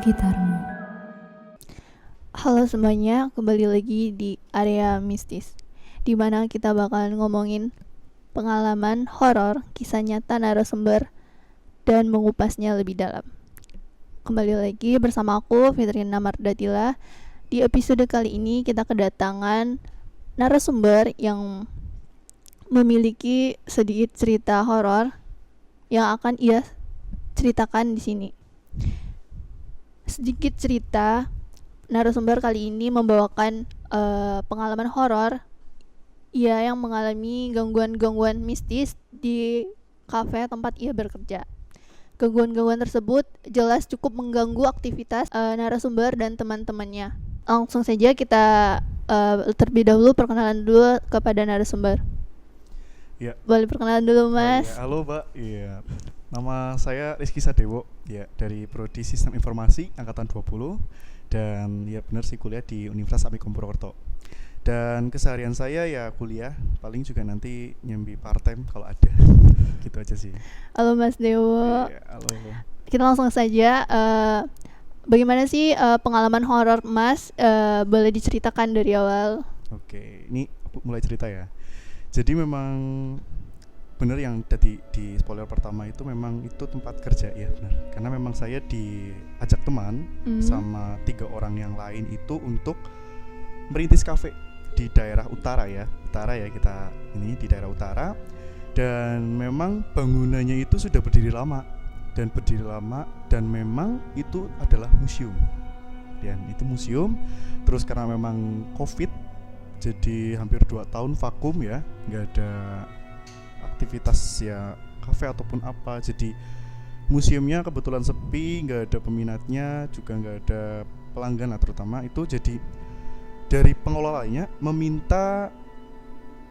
sekitarmu. Halo semuanya, kembali lagi di area mistis, di mana kita bakal ngomongin pengalaman horor, kisah nyata narasumber, dan mengupasnya lebih dalam. Kembali lagi bersama aku, Fitrina Mardatila. Di episode kali ini kita kedatangan narasumber yang memiliki sedikit cerita horor yang akan ia ceritakan di sini. Sedikit cerita, narasumber kali ini membawakan pengalaman horor ia yang mengalami gangguan-gangguan mistis di kafe tempat ia bekerja. Gangguan-gangguan tersebut jelas cukup mengganggu aktivitas narasumber dan teman-temannya. Langsung saja kita terlebih dahulu perkenalan dulu kepada narasumber. Ya. Boleh perkenalan dulu, Mas. Ya, halo Mbak. Iya. Nama saya Rizky Sadewo, ya, dari Prodi Sistem Informasi angkatan 20, dan ya benar sih kuliah di Universitas Amikom Purwokerto. Dan keseharian saya ya kuliah, paling juga nanti nyambi part time kalau ada. Gitu aja sih. Halo Mas Dewo. Iya, halo. Kita langsung saja. Bagaimana sih pengalaman horor Mas? Boleh diceritakan dari awal? Oke, ini aku mulai cerita ya. Jadi memang benar yang tadi di spoiler pertama itu memang itu tempat kerja, ya benar. Karena memang saya diajak teman sama 3 orang yang lain itu untuk merintis kafe di daerah utara ya. Utara ya, kita ini di daerah utara. Dan memang bangunannya itu sudah berdiri lama dan memang itu adalah museum. Dan itu museum. Terus karena memang Covid, jadi hampir 2 tahun vakum ya, nggak ada aktivitas ya kafe ataupun apa. Jadi museumnya kebetulan sepi, nggak ada peminatnya, juga nggak ada pelanggan lah terutama itu. Jadi dari pengelolanya meminta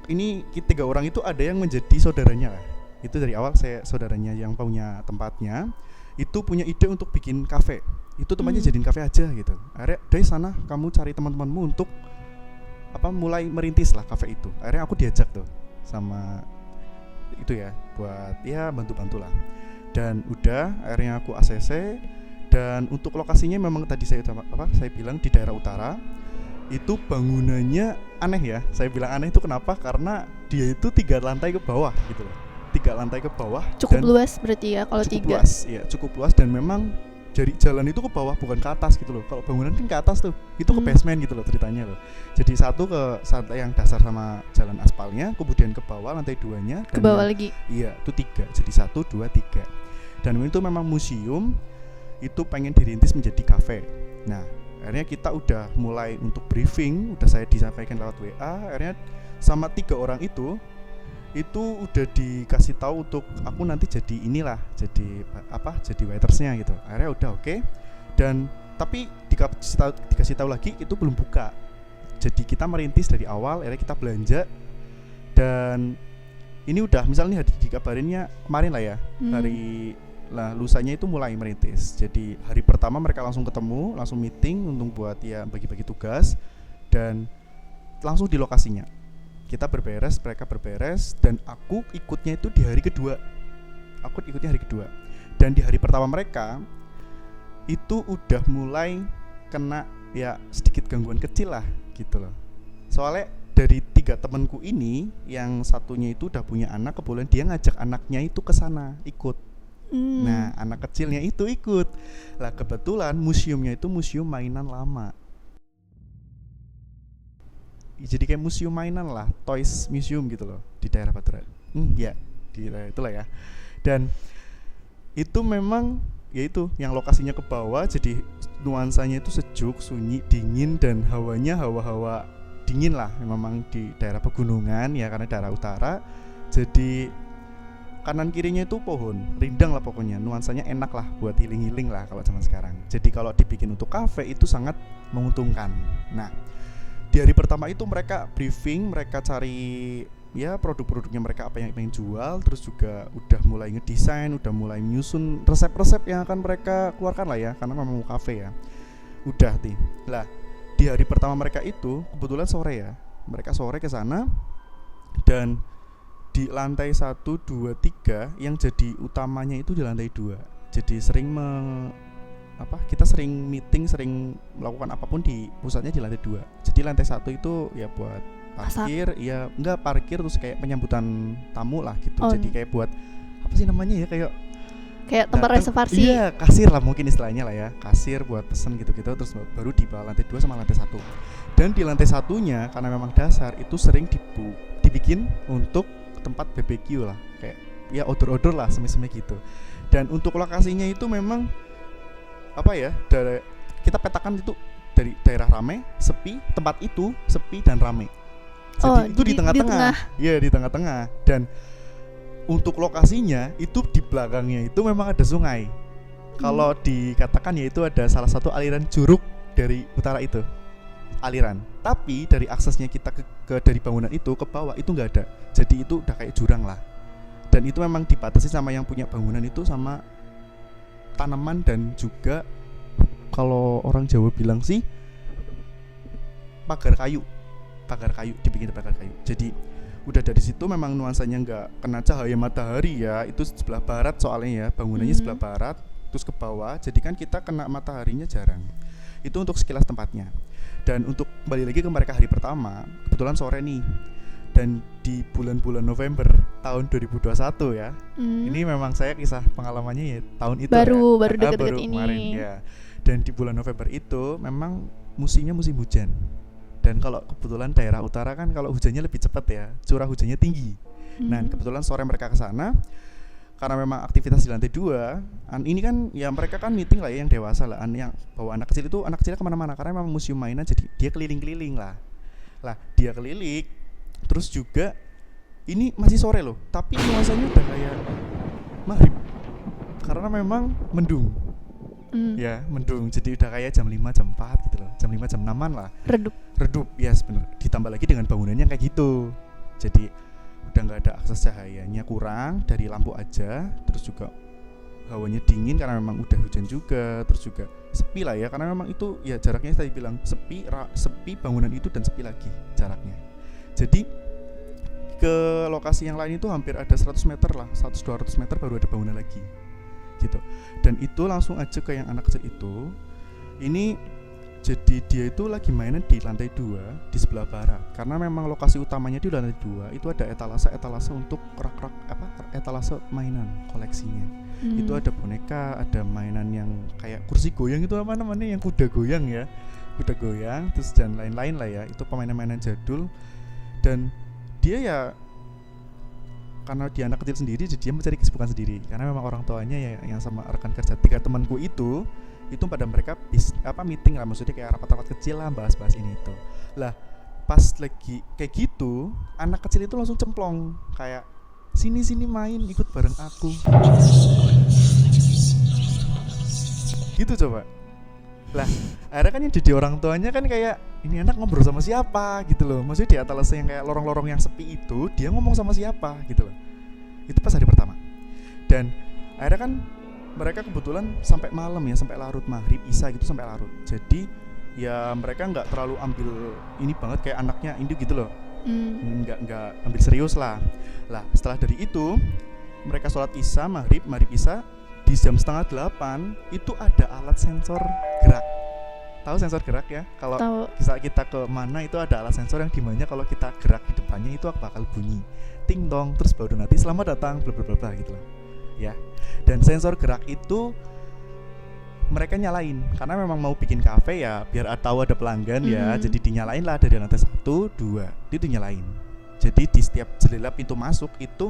ini 3 orang itu ada yang menjadi saudaranya lah. Itu dari awal saya saudaranya yang punya tempatnya itu punya ide untuk bikin kafe. Itu tempatnya jadiin kafe aja gitu. Akhirnya dari sana kamu cari teman-temanmu untuk mulai merintis lah kafe itu. Akhirnya aku diajak tuh sama itu ya buat ya bantu-bantu lah. Dan udah akhirnya aku ACC. Dan untuk lokasinya memang tadi saya bilang di daerah utara. Itu bangunannya aneh ya. Saya bilang aneh itu kenapa? Karena dia itu 3 lantai ke bawah gitu loh. 3 lantai ke bawah. Cukup luas berarti ya kalau 3. Cukup luas, ya cukup luas. Dan memang dari jalan itu ke bawah, bukan ke atas gitu loh. Kalau bangunan kan ke atas tuh, itu ke basement gitu loh ceritanya loh. Jadi satu ke lantai yang dasar sama jalan aspalnya, kemudian ke bawah lantai 2-nya, ke bawah lagi. Iya, itu 3. Jadi 1, 2, 3. Dan itu memang museum, itu pengen dirintis menjadi kafe. Nah, akhirnya kita udah mulai untuk briefing, udah saya disampaikan lewat WA. Akhirnya sama 3 orang itu udah dikasih tahu untuk aku nanti jadi inilah, jadi waitersnya gitu. Akhirnya udah oke. Dan tapi dikasih tahu lagi itu belum buka. Jadi kita merintis dari awal, akhirnya kita belanja. Dan ini udah misalnya dikabarinnya kemarin lah ya, hari lusanya itu mulai merintis. Jadi hari pertama mereka langsung ketemu, langsung meeting untuk buat ya bagi-bagi tugas, dan langsung di lokasinya kita berberes, mereka berberes, dan aku ikutnya itu di hari kedua. Dan di hari pertama mereka itu udah mulai kena ya sedikit gangguan kecil lah gitu loh. Soalnya dari 3 temanku ini, yang satunya itu udah punya anak, kebetulan dia ngajak anaknya itu ke sana ikut. Nah, anak kecilnya itu ikut. Lah kebetulan museumnya itu museum mainan lama. Jadi kayak museum mainan lah, toys museum gitu loh di daerah Paturan. Ya, di daerah itulah ya. Dan itu memang ya itu yang lokasinya ke bawah, jadi nuansanya itu sejuk, sunyi, dingin, dan hawanya hawa-hawa dingin lah. Memang di daerah pegunungan ya, karena daerah utara. Jadi kanan kirinya itu pohon, rindang lah pokoknya. Nuansanya enak lah buat healing-healing lah kalau zaman sekarang. Jadi kalau dibikin untuk kafe itu sangat menguntungkan. Nah, di hari pertama itu mereka briefing, mereka cari ya produk-produknya mereka apa yang pengen jual, terus juga udah mulai ngedesain, udah mulai nyusun resep-resep yang akan mereka keluarkan lah ya, karena memang mau kafe ya. Udah nih. Lah, di hari pertama mereka itu kebetulan sore ya. Mereka sore ke sana, dan di lantai 1, 2, 3 yang jadi utamanya itu di lantai 2. Jadi sering kita sering meeting, sering melakukan apapun di pusatnya di lantai 2. Jadi lantai 1 itu ya buat parkir, ya enggak parkir terus kayak penyambutan tamu lah gitu. Jadi kayak buat apa sih namanya ya, kayak tempat reservasi. Iya, kasir lah mungkin istilahnya lah ya. Kasir buat pesen gitu-gitu, terus baru di bawah lantai 2 sama lantai 1. Dan di lantai satunya karena memang dasar itu sering dibikin untuk tempat BBQ lah, kayak ya odor-odor lah semi-semi gitu. Dan untuk lokasinya itu memang kita petakan itu dari daerah rame, sepi, tempat itu sepi dan rame. Jadi itu di tengah-tengah. Iya, di tengah-tengah. Dan untuk lokasinya itu di belakangnya itu memang ada sungai. Kalau dikatakan ya itu ada salah satu aliran curug dari utara itu. Aliran. Tapi dari aksesnya kita ke dari bangunan itu ke bawah itu nggak ada. Jadi itu udah kayak jurang lah. Dan itu memang dibatasi sama yang punya bangunan itu sama tanaman, dan juga kalau orang Jawa bilang sih pagar kayu, dibikin pagar kayu. Jadi udah dari situ memang nuansanya nggak kena cahaya matahari ya, itu sebelah barat soalnya ya, bangunannya sebelah barat terus ke bawah, jadi kan kita kena mataharinya jarang. Itu untuk sekilas tempatnya. Dan untuk kembali lagi ke mereka hari pertama, kebetulan sore nih, dan di bulan-bulan November tahun 2021 ya. Ini memang saya kisah pengalamannya ya tahun itu baru deket-deket ini kemarin, ya. Dan di bulan November itu memang musimnya musim hujan. Dan kalau kebetulan daerah utara kan kalau hujannya lebih cepat ya, curah hujannya tinggi. Nah kebetulan sore mereka ke sana karena memang aktivitas di lantai 2. Ini kan ya mereka kan meeting lah ya, yang dewasa lah. Yang bawa anak kecil itu, anak kecilnya kemana-mana karena memang museum mainan, jadi dia keliling-keliling lah. Dia keliling. Terus juga ini masih sore loh, tapi nuansanya udah kayak maghrib karena memang mendung. Ya mendung, jadi udah kayak jam 5, jam 4 gitu loh, jam 5, jam 6an lah. Redup, yes bener. Ditambah lagi dengan bangunannya kayak gitu, jadi udah gak ada akses cahayanya, kurang dari lampu aja. Terus juga hawanya dingin karena memang udah hujan juga. Terus juga sepi lah ya, karena memang itu ya jaraknya tadi bilang sepi bangunan itu dan sepi lagi jaraknya. Jadi ke lokasi yang lain itu hampir ada 100 meter lah, 100-200 meter baru ada bangunan lagi gitu. Dan itu langsung aja ke yang anak kecil itu. Ini jadi dia itu lagi mainan di lantai 2 di sebelah barat, karena memang lokasi utamanya di lantai 2 itu ada etalase untuk rak-rak etalase mainan koleksinya. Itu ada boneka, ada mainan yang kayak kursi goyang, itu apa namanya, yang kuda goyang ya, terus dan lain-lain lah ya. Itu permainan-mainan jadul. Dan dia ya karena dia anak kecil sendiri, jadi dia mencari kesibukan sendiri, karena memang orang tuanya ya yang sama rekan kerja 3 temanku itu pada mereka meeting lah, maksudnya kayak rapat-rapat kecil lah, bahas-bahas ini itu lah. Pas lagi kayak gitu, anak kecil itu langsung cemplong kayak sini main, ikut bareng aku gitu coba. Lah akhirnya kan yang jadi orang tuanya kan kayak, ini anak ngobrol sama siapa gitu loh, maksudnya di atas yang kayak lorong-lorong yang sepi itu dia ngomong sama siapa gitu loh. Itu pas hari pertama. Dan akhirnya kan mereka kebetulan sampai malam ya, sampai larut, maghrib, isya gitu, sampai larut. Jadi ya mereka nggak terlalu ambil ini banget kayak anaknya Indu gitu loh. Nggak ambil serius lah. Setelah dari itu mereka sholat isya, maghrib isya. Di jam 7:30 itu ada alat sensor gerak. Tahu sensor gerak ya? Kalau bisa kita ke mana itu ada alat sensor yang dimana kalau kita gerak di depannya itu bakal bunyi ting dong, terus baru nanti selamat datang bla bla bla gitu loh. Ya. Dan sensor gerak itu mereka nyalain karena memang mau bikin kafe ya, biar tahu ada pelanggan ya. Jadi dinyalain lah dari lantai 1, 2 itu dinyalain. Jadi di setiap jendela pintu masuk itu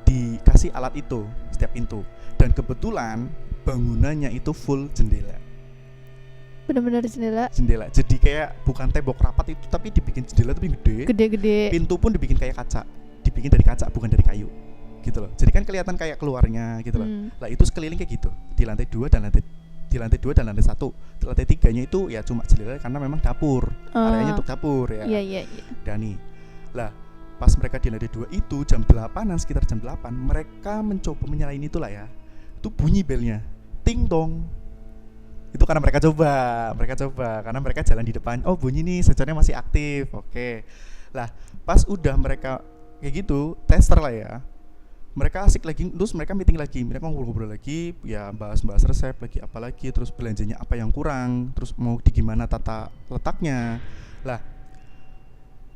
dikasih alat itu setiap pintu. Dan kebetulan bangunannya itu full jendela. Benar-benar jendela. Jadi kayak bukan tembok rapat itu, tapi dibikin jendela tapi gede. Pintu pun dibikin kayak kaca. Dibikin dari kaca, bukan dari kayu. Gitu loh. Jadi kan kelihatan kayak keluarnya gitu loh. Lah itu sekeliling kayak gitu. Di lantai 2 dan lantai 1. Di lantai 3-nya itu ya cuma jendela karena memang dapur. Areanya untuk dapur ya. Iya. Dan nih. Lah pas mereka di lantai 2 itu jam 8-an, sekitar jam 8 mereka mencoba menyalain itulah ya. Itu bunyi belnya ting dong. Itu karena mereka coba karena mereka jalan di depan. Oh bunyi nih, sensornya masih aktif. Oke. Lah pas udah mereka kayak gitu, tester lah ya, mereka asik lagi, terus mereka meeting lagi, mereka ngobrol-ngobrol lagi, ya bahas-bahas resep lagi, apa lagi, terus belanjanya apa yang kurang, terus mau di gimana tata letaknya. Lah,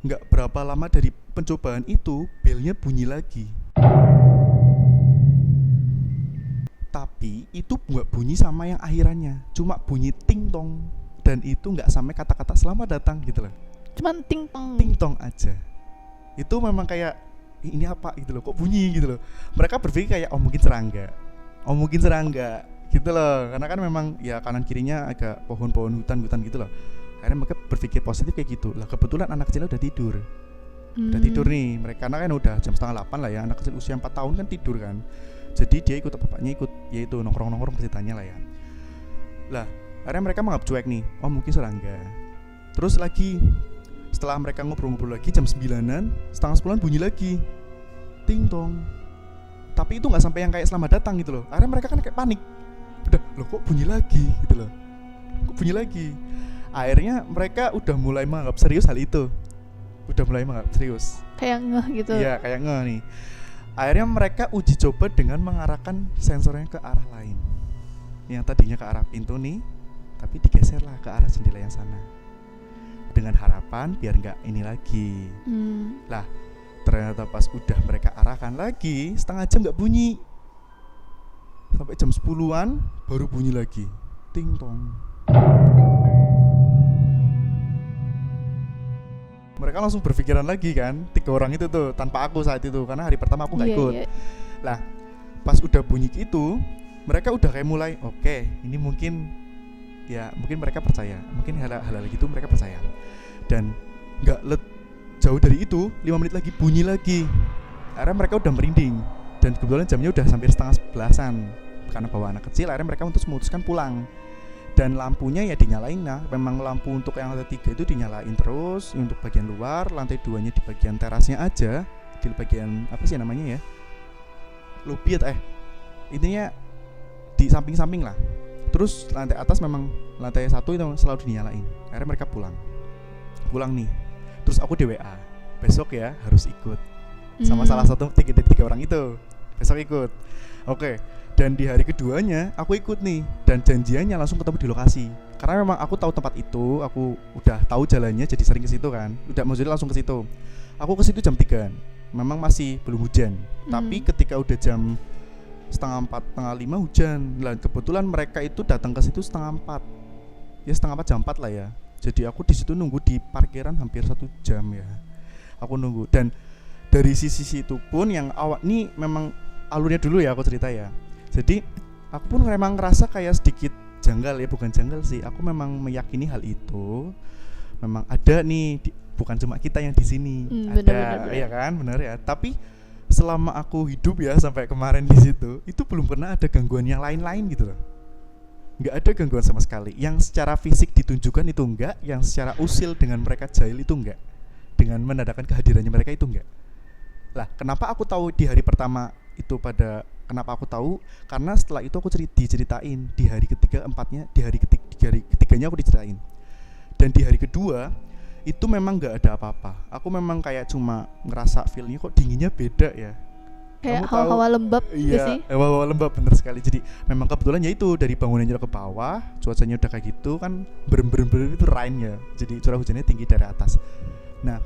nggak berapa lama dari pencobaan itu, belnya bunyi lagi. Tapi itu nggak bunyi sama yang akhirannya, cuma bunyi ting tong, dan itu nggak sampai kata-kata selamat datang gitu loh. Cuman ting tong. Ting tong aja. Itu memang kayak ini apa gitu loh, kok bunyi gitu loh. Mereka berpikir kayak mungkin serangga gitu loh, karena kan memang ya kanan kirinya agak pohon-pohon hutan gitu loh. Akhirnya mereka berpikir positif kayak gitu. Lah kebetulan anak kecilnya udah tidur. Udah tidur nih mereka, karena kan udah jam 7:30 lah ya, anak kecil usia 4 tahun kan tidur kan. Jadi dia ikut, bapaknya ikut, yaitu nongkrong-nongkrong ceritanya lah ya. Lah akhirnya mereka menganggap cuek nih, mungkin serangga. Terus lagi setelah mereka ngobrol-ngobrol lagi jam 9-an, setengah 10-an bunyi lagi ting tong. Tapi itu gak sampai yang kayak selamat datang gitu loh. Akhirnya mereka kan kayak panik, udah loh kok bunyi lagi gitu loh, kok bunyi lagi. Akhirnya mereka udah mulai menganggap serius hal itu, udah mulai menganggap serius, kayak ngeh gitu. Iya kayak ngeh nih. Akhirnya mereka uji coba dengan mengarahkan sensornya ke arah lain. Yang tadinya ke arah pintu nih, tapi digeserlah ke arah jendela yang sana, dengan harapan biar nggak ini lagi. Lah ternyata pas udah mereka arahkan lagi, setengah jam nggak bunyi, sampai jam 10-an baru bunyi lagi ting tong. Mereka langsung berpikiran lagi kan, 3 orang itu tuh, tanpa aku saat itu, karena hari pertama aku nggak ikut. Lah pas udah bunyi itu, mereka udah kayak mulai oke, ini mungkin mereka percaya, mungkin hal-hal gitu mereka percaya. Dan nggak jauh dari itu, 5 menit lagi bunyi lagi. Akhirnya mereka udah merinding, dan kebetulan jamnya udah hampir 10:30. Karena bawa anak kecil, akhirnya mereka memutuskan pulang. Dan lampunya ya dinyalain lah, memang lampu untuk yang lantai 3 itu dinyalain terus. Untuk bagian luar, lantai 2-nya di bagian terasnya aja, di bagian apa sih namanya ya, lobby intinya di samping-samping lah. Terus lantai atas memang lantai 1 itu selalu dinyalain. Akhirnya mereka pulang nih. Terus aku di WA, besok ya harus ikut sama salah satu tiga orang itu, besok ikut. Oke. Dan di hari keduanya aku ikut nih, dan janjiannya langsung ketemu di lokasi. Karena memang aku tahu tempat itu, aku udah tahu jalannya, jadi sering ke situ kan. Udah maksudnya langsung ke situ. Aku ke situ jam 3. Memang masih belum hujan. Tapi ketika udah jam 3:30, 4:30 hujan. Lah kebetulan mereka itu datang ke situ 3:30. Ya 3:30 jam 4 lah ya. Jadi aku di situ nunggu di parkiran hampir 1 jam ya. Aku nunggu, dan dari sisi itu pun yang awak nih memang alurnya dulu ya aku cerita ya. Jadi aku pun memang ngerasa kayak sedikit janggal ya, bukan janggal sih. Aku memang meyakini hal itu memang ada nih, bukan cuma kita yang di sini. Ada, bener. Ya kan, benar ya. Tapi selama aku hidup ya sampai kemarin di situ, itu belum pernah ada gangguan yang lain-lain gitu loh. Nggak ada gangguan sama sekali. Yang secara fisik ditunjukkan itu enggak, yang secara usil dengan mereka jahil itu enggak, dengan menandakan kehadirannya mereka itu enggak. Lah kenapa aku tahu di hari pertama itu kenapa aku tahu? Karena setelah itu aku diceritain di hari ketiga, di hari ketiganya aku diceritain. Dan di hari kedua itu memang nggak ada apa-apa. Aku memang kayak cuma ngerasa feelnya kok dinginnya beda ya. Kayak hawa-hawa lembab gitu sih. Iya, hawa-hawa lembab bener sekali. Jadi memang kebetulan ya itu dari bangunannya ke bawah, cuacanya udah kayak gitu kan, berem itu rain ya. Jadi curah hujannya tinggi dari atas. Nah,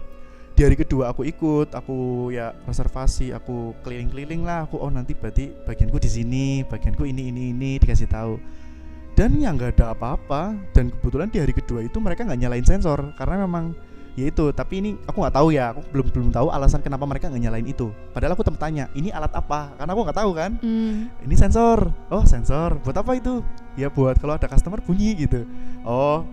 di hari kedua aku ikut, aku ya reservasi, aku keliling-keliling lah, aku nanti berarti bagianku di sini, bagianku ini dikasih tahu. Dan ya nggak ada apa-apa. Dan kebetulan di hari kedua itu mereka nggak nyalain sensor karena memang ya itu. Tapi ini aku nggak tahu ya, aku belum tahu alasan kenapa mereka nggak nyalain itu. Padahal aku tanya ini alat apa, karena aku nggak tahu kan. Ini sensor. Oh sensor, buat apa itu? Ya buat kalau ada customer bunyi gitu. Oh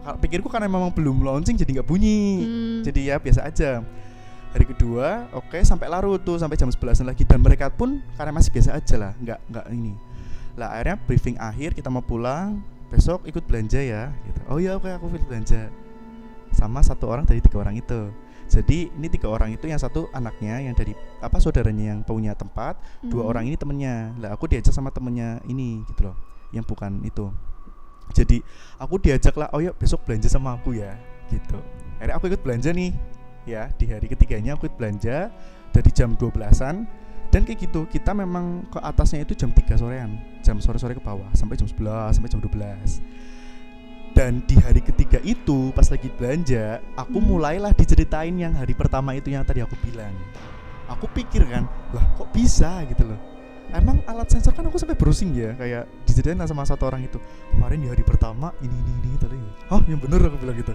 pikirku karena memang belum launching jadi nggak bunyi. Jadi ya biasa aja. Hari kedua oke, sampai larut tuh sampai jam 11 lagi, dan mereka pun karena masih biasa aja lah, nggak ini. Lah akhirnya briefing akhir, kita mau pulang, besok ikut belanja ya gitu. Oh iya oke, aku ikut belanja sama 1 orang dari 3 orang itu. Jadi ini 3 orang itu yang 1 anaknya yang dari saudaranya yang punya tempat, 2 orang ini temennya. Lah aku diajak sama temennya ini gitu loh, yang bukan itu. Jadi aku diajak lah, oh ya besok belanja sama aku ya gitu. Akhirnya aku ikut belanja nih ya, di hari ketiganya aku ikut belanja dari jam 12-an. Dan kayak gitu, kita memang ke atasnya itu jam 3 sorean, jam sore-sore ke bawah sampai jam 11, sampai jam 12. Dan di hari ketiga itu pas lagi belanja, aku mulailah diceritain yang hari pertama itu yang tadi aku bilang. Aku pikir kan, lah kok bisa gitu loh. Emang alat sensor kan aku sampai browsing ya, kayak diceritain sama satu orang itu. Kemarin di hari pertama ini gitu loh. Oh, yang bener aku bilang gitu.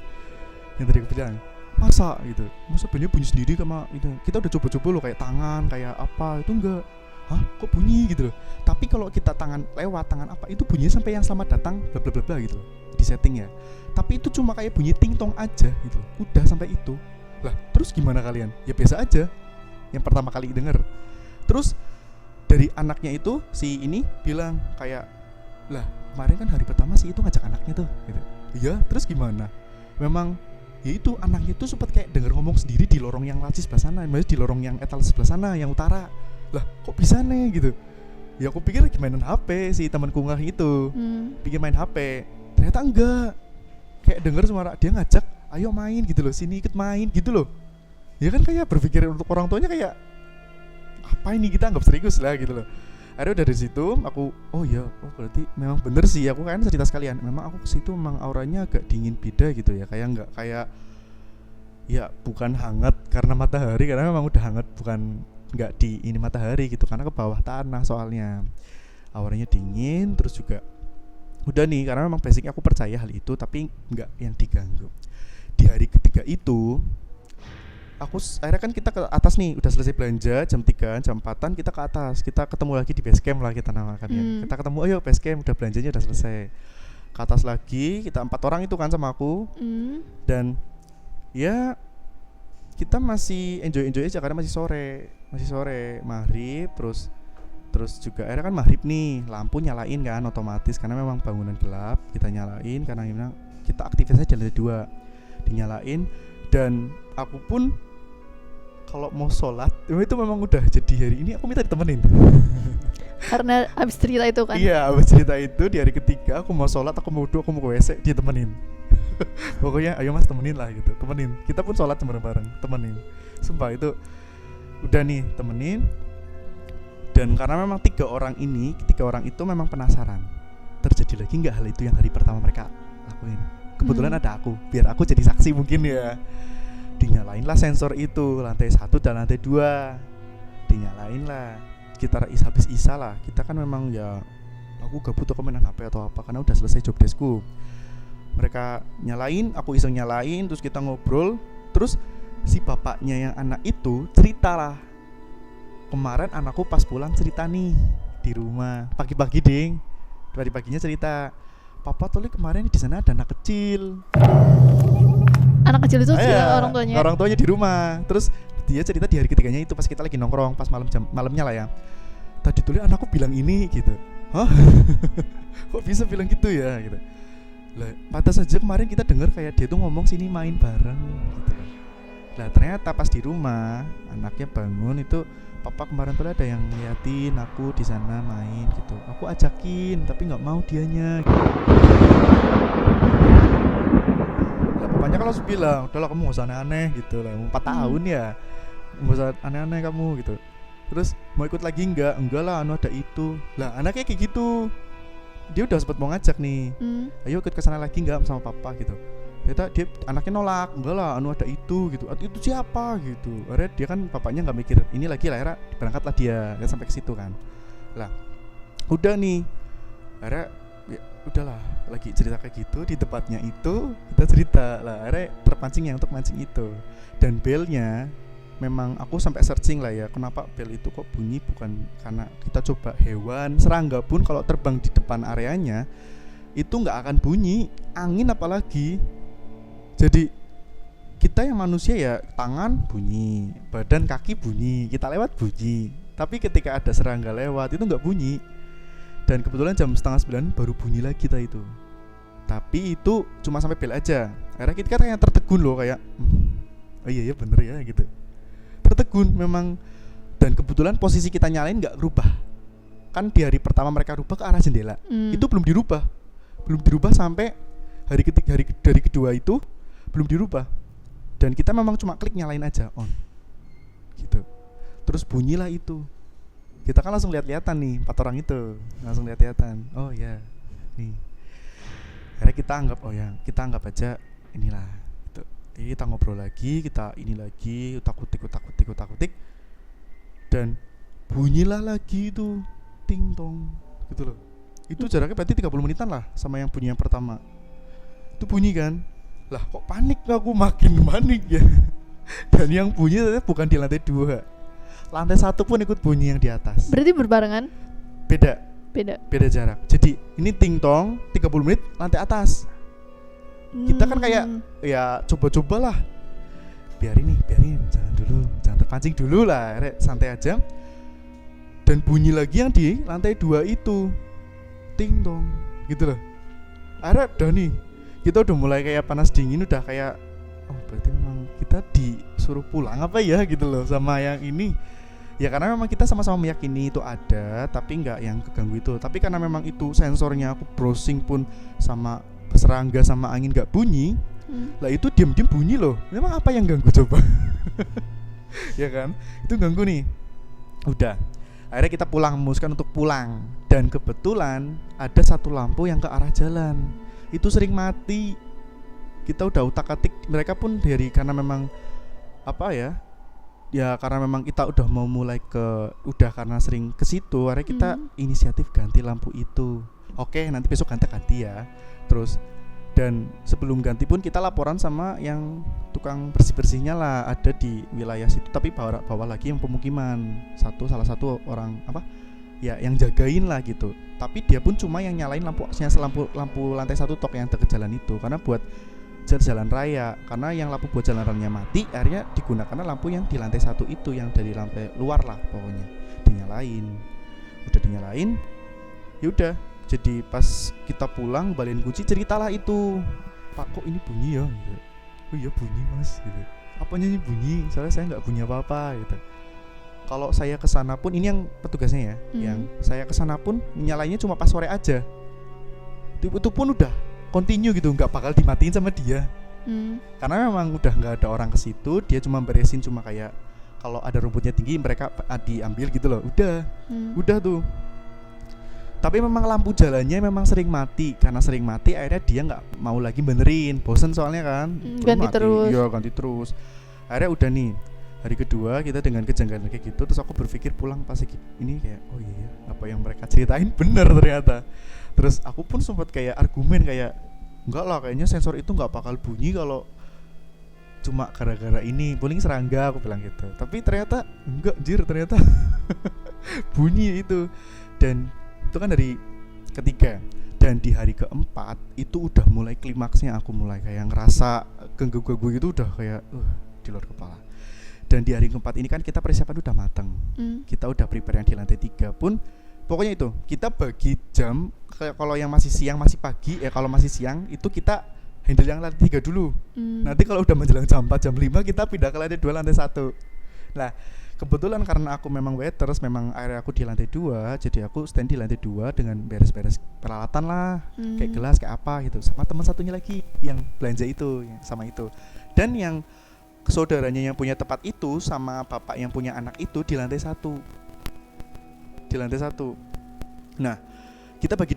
Yang tadi aku bilang, masa gitu, masa bunyi sendiri sama itu. Kita udah coba-coba loh kayak tangan, kayak apa, itu enggak. Hah, kok bunyi gitu loh. Tapi kalau kita tangan lewat, tangan apa, itu bunyinya sampai yang selamat datang bla bla bla bla gitu loh, di setting ya. Tapi itu cuma kayak bunyi ting tong aja gitu loh. Udah sampai itu. Lah, terus gimana kalian? Ya biasa aja. Yang pertama kali denger. Terus dari anaknya itu si ini bilang kayak, lah kemarin kan hari pertama sih itu ngajak anaknya tuh gitu. Iya, terus gimana? Memang ya itu anaknya itu sempat kayak denger ngomong sendiri di lorong yang laci sebelah sana, maksudnya di lorong yang etal sebelah sana, yang utara. Lah kok bisa nih gitu. Ya aku pikir lagi mainin HP si temanku ngah itu. Pikir main HP. Ternyata enggak. Kayak denger suara dia ngajak, ayo main gitu loh, sini ikut main gitu loh. Ya kan kayak berpikir untuk orang tuanya kayak apa ini, kita anggap serius lah gitu loh. Akhirnya dari situ aku, oh ya, oh berarti memang bener sih, aku kan cerita sekalian, memang aku ke situ memang auranya agak dingin beda gitu ya, kayak enggak kayak ya bukan hangat karena matahari, karena memang udah hangat bukan enggak di ini matahari gitu, karena ke bawah tanah soalnya. Auranya dingin, terus juga udah nih, karena memang basicnya aku percaya hal itu, tapi enggak yang diganggu. Di hari ketiga itu akhirnya kan kita ke atas nih, udah selesai belanja jam 3, jam 4-an kita ke atas, kita ketemu lagi di base camp lah kita namakan ya. Kita ketemu, ayo base camp, udah belanjanya udah selesai. Ke atas lagi, kita 4 orang itu kan sama aku. Dan ya kita masih enjoy aja karena masih sore, maghrib, terus juga akhirnya kan maghrib nih, lampu nyalain kan otomatis karena memang bangunan gelap, kita nyalain karena memang kita aktivitasnya di lantai 2, dinyalain. Dan aku pun kalau mau sholat itu memang udah jadi hari ini aku minta ditemenin karena abis cerita itu kan. Iya, abis cerita itu di hari ketiga aku mau sholat, aku mau wudhu, aku mau ke WC, dia temenin. Pokoknya ayo mas temenin lah gitu, temenin. Kita pun sholat bareng-bareng, temenin. Sumpah itu udah nih temenin. Dan karena memang tiga orang itu memang penasaran, terjadi lagi nggak hal itu yang hari pertama mereka lakuin. Kebetulan ada aku, biar aku jadi saksi mungkin ya. Dinyalain lah sensor itu, lantai 1 dan lantai 2 dinyalain lah. Kita habis isya lah, kita kan memang ya, aku gak butuh mainan HP atau apa karena udah selesai job deskku. Mereka nyalain, aku iseng nyalain, terus kita ngobrol. Terus si bapaknya yang anak itu cerita lah, kemarin anakku pas pulang cerita nih di rumah, pagi-pagi ding, pagi-paginya cerita, papa tuh kemarin di sana ada anak kecil. Anak kecil itu cerita orang tuanya di rumah. Terus dia cerita di hari ketiganya itu pas kita lagi nongkrong, pas malamnya lah ya. Tadi tuh anakku bilang ini gitu. Hah? Kok bisa bilang gitu ya gitu. Lah, pantas saja kemarin kita dengar kayak dia tuh ngomong sini main bareng gitu. Lah ternyata pas di rumah anaknya bangun itu, papa kemarin tuh ada yang ngeliatin aku di sana main gitu. Aku ajakin tapi nggak mau dianya. Lah papanya kan langsung bilang, udahlah kamu nggak usah aneh-aneh gitu lah. 4 tahun ya, nggak usah aneh-aneh kamu gitu. Terus mau ikut lagi enggak lah, ada itu. Lah anaknya kayak gitu, dia udah sempet mau ngajak nih, ayo ikut kesana lagi enggak sama papa gitu. Ternyata dia anaknya nolak, enggak lah, ada itu gitu. Itu siapa gitu. Akhirnya dia kan bapaknya nggak mikir ini lagi lah, akhirnya berangkatlah dia sampai ke situ kan. Lah udah nih, akhirnya ya, udahlah lagi cerita kayak gitu di tempatnya itu, kita cerita lah, akhirnya terpancing yang untuk mancing itu. Dan belnya memang aku sampai searching lah ya, kenapa bel itu kok bunyi, bukan karena kita coba hewan, serangga pun kalau terbang di depan areanya itu nggak akan bunyi, angin apalagi. Jadi kita yang manusia ya tangan bunyi, badan kaki bunyi, kita lewat bunyi, tapi ketika ada serangga lewat itu nggak bunyi. Dan kebetulan jam 8:30 baru bunyi lagi kita itu, tapi itu cuma sampai bel aja. Akhirnya kita kayak tertegun loh, kayak oh iya ya bener ya gitu, tertegun memang. Dan kebetulan posisi kita nyalain nggak berubah kan, di hari pertama mereka rubah ke arah jendela, itu belum dirubah sampai hari ketiga, dari kedua itu belum dirubah. Dan kita memang cuma klik nyalain aja on gitu, terus bunyilah itu. kita kan langsung lihat-lihatan nih 4 orang itu, langsung lihat-lihatan. Oh ya, nih. Akhirnya kita anggap aja inilah. Gitu. Jadi kita ngobrol lagi, kita ini lagi, utak-utik, dan bunyilah lagi itu, ting tong, gitu loh. Itu jaraknya berarti 30 menitan lah sama yang bunyi yang pertama. Itu bunyi kan, lah kok panik, aku makin panik ya. Dan yang bunyi ternyata bukan di lantai 2, lantai 1 pun ikut bunyi yang di atas. Berarti berbarengan? Beda jarak. Jadi ini ting tong 30 menit lantai atas. Kita kan kayak ya coba-cobalah. Biarin, jangan terpancing dulu lah, santai aja. Dan bunyi lagi yang di lantai 2 itu, ting tong, gitu loh. Akhirnya udah nih, kita udah mulai kayak panas dingin, udah kayak berarti memang kita disuruh pulang apa ya gitu loh sama yang ini. Ya karena memang kita sama-sama meyakini itu ada, tapi nggak yang keganggu itu. Tapi karena memang itu sensornya aku browsing pun sama serangga sama angin nggak bunyi, lah itu diam-diam bunyi loh. Memang apa yang ganggu coba? Ya kan, itu ganggu nih. Udah, akhirnya kita memutuskan untuk pulang. Dan kebetulan ada satu lampu yang ke arah jalan, itu sering mati. Kita udah utak-atik, mereka pun karena memang apa ya, karena memang kita udah mau mulai karena sering ke situ, akhirnya kita inisiatif ganti lampu itu. Oke, nanti besok ganti ya. Terus dan sebelum ganti pun kita laporan sama yang tukang bersih-bersihnya lah, ada di wilayah situ, tapi bawah lagi yang pemukiman. Salah satu orang yang jagain lah gitu. Tapi dia pun cuma yang nyalain lampu lantai 1 tok yang deket jalan itu, karena buat jalan raya. Karena yang lampu buat jalan raya mati, akhirnya digunakan lampu yang di lantai 1 itu, yang dari lantai luar lah pokoknya dinyalain. Udah dinyalain, yaudah. Jadi pas kita pulang balikin kunci, ceritalah itu, Pak kok ini bunyi ya gitu. Oh iya bunyi mas gitu. Apanya ini bunyi? Soalnya saya nggak bunyi apa-apa gitu. Kalau saya kesana pun, ini yang petugasnya ya, yang saya kesana pun nyalainnya cuma pas sore aja. Itu pun udah continue gitu, nggak bakal dimatiin sama dia. Karena memang udah nggak ada orang ke situ, dia cuma beresin, cuma kayak kalau ada rumputnya tinggi mereka diambil gitu loh. Udah tuh. Tapi memang lampu jalannya memang sering mati. Karena sering mati akhirnya dia gak mau lagi benerin, bosen soalnya kan. Ganti terus. Akhirnya udah nih, hari kedua kita dengan kejanggalan kayak gitu. Terus aku berpikir pulang pas ini kayak, oh iya apa yang mereka ceritain bener ternyata. Terus aku pun sempat kayak argumen kayak, enggak lah kayaknya sensor itu gak bakal bunyi kalau cuma gara-gara ini, paling serangga, aku bilang gitu. Tapi ternyata enggak, ternyata bunyi itu. Dan itu kan dari ketiga, dan di hari keempat itu udah mulai klimaksnya, aku mulai kayak ngerasa ganggu-ganggu itu udah kayak di luar kepala. Dan di hari keempat ini kan kita persiapan udah mateng, kita udah prepare yang di lantai 3 pun. Pokoknya itu kita bagi jam, kalau yang masih siang masih pagi kalau masih siang itu kita handle yang lantai 3 dulu. Nanti kalau udah menjelang jam 4 jam 5 kita pindah ke lantai 2 lantai 1. Nah kebetulan karena aku memang waiters, memang area aku di lantai 2, jadi aku stand di lantai 2 dengan beres-beres peralatan lah, kayak gelas, kayak apa gitu, sama teman satunya lagi yang belanja itu, sama itu. Dan yang saudaranya yang punya tempat itu sama bapak yang punya anak itu di lantai 1. Nah, kita bagi